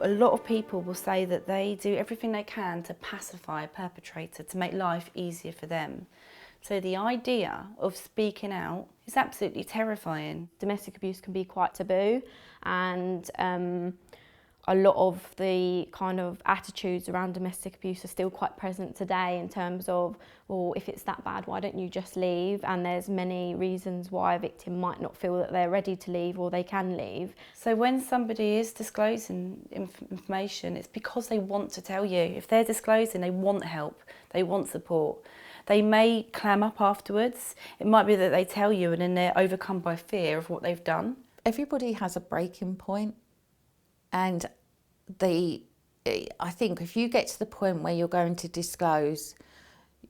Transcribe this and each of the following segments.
A lot of people will say that they do everything they can to pacify a perpetrator, to make life easier for them. So the idea of speaking out is absolutely terrifying. Domestic abuse can be quite taboo, and a lot of the kind of attitudes around domestic abuse are still quite present today in terms of, well, if it's that bad, why don't you just leave? And there's many reasons why a victim might not feel that they're ready to leave or they can leave. So when somebody is disclosing information, it's because they want to tell you. If they're disclosing, they want help, they want support. They may clam up afterwards. It might be that they tell you and then they're overcome by fear of what they've done. Everybody has a breaking point, and I think if you get to the point where you're going to disclose,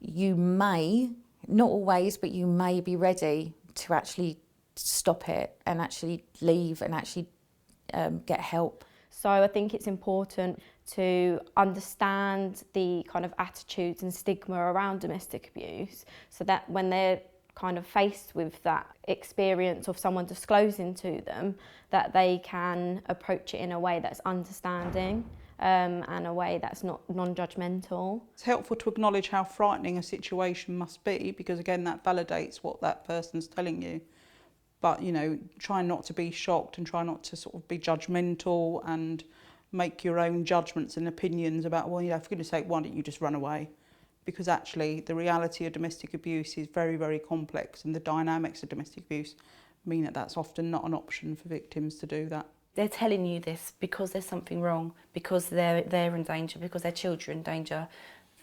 you may, not always, but you may be ready to actually stop it and actually leave and actually get help. So I think it's important to understand the kind of attitudes and stigma around domestic abuse, so that when they're kind of faced with that experience of someone disclosing to them, that they can approach it in a way that's understanding and a way that's not non-judgmental. It's helpful to acknowledge how frightening a situation must be, because again that validates what that person's telling you. But you know, try not to be shocked and try not to sort of be judgmental and make your own judgments and opinions about, well, you know, for goodness sake, why don't you just run away? Because actually the reality of domestic abuse is very, very complex, and the dynamics of domestic abuse mean that that's often not an option for victims to do that. They're telling you this because there's something wrong, because they're in danger, because their children are in danger.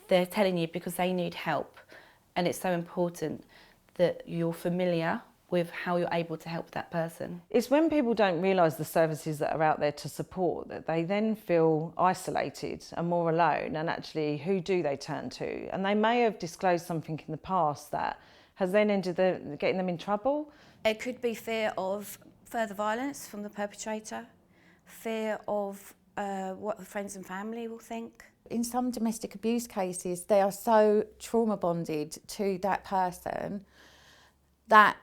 They're telling you because they need help, and it's so important that you're familiar with how you're able to help that person. It's when people don't realise the services that are out there to support that they then feel isolated and more alone, and actually who do they turn to? And they may have disclosed something in the past that has then ended up getting them in trouble. It could be fear of further violence from the perpetrator, fear of what the friends and family will think. In some domestic abuse cases, they are so trauma bonded to that person that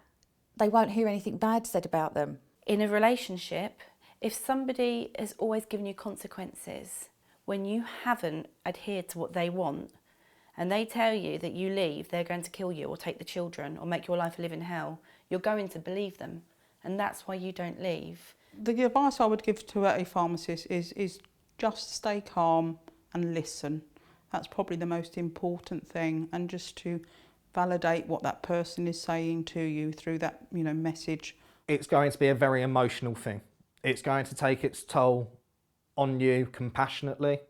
they won't hear anything bad said about them. In a relationship, if somebody has always given you consequences when you haven't adhered to what they want, and they tell you that you leave, they're going to kill you or take the children or make your life a living hell, you're going to believe them, and that's why you don't leave. The advice I would give to a pharmacist is just stay calm and listen. That's probably the most important thing, and just to validate what that person is saying to you through that, you know, message. It's going to be a very emotional thing. It's going to take its toll on you compassionately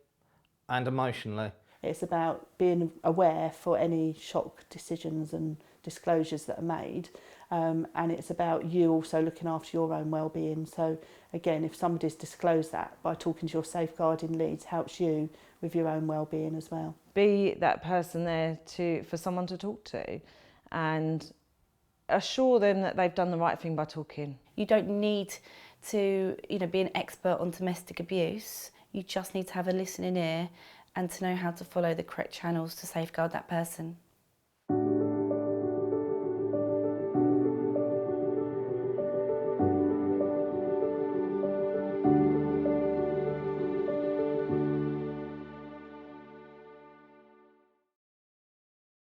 and emotionally. It's about being aware for any shock decisions and disclosures that are made, and it's about you also looking after your own well-being. So again, if somebody's disclosed that, by talking to your safeguarding leads helps you with your own well-being as well. Be that person there for someone to talk to, and assure them that they've done the right thing by talking. You don't need to, you know, be an expert on domestic abuse. You just need to have a listening ear and to know how to follow the correct channels to safeguard that person.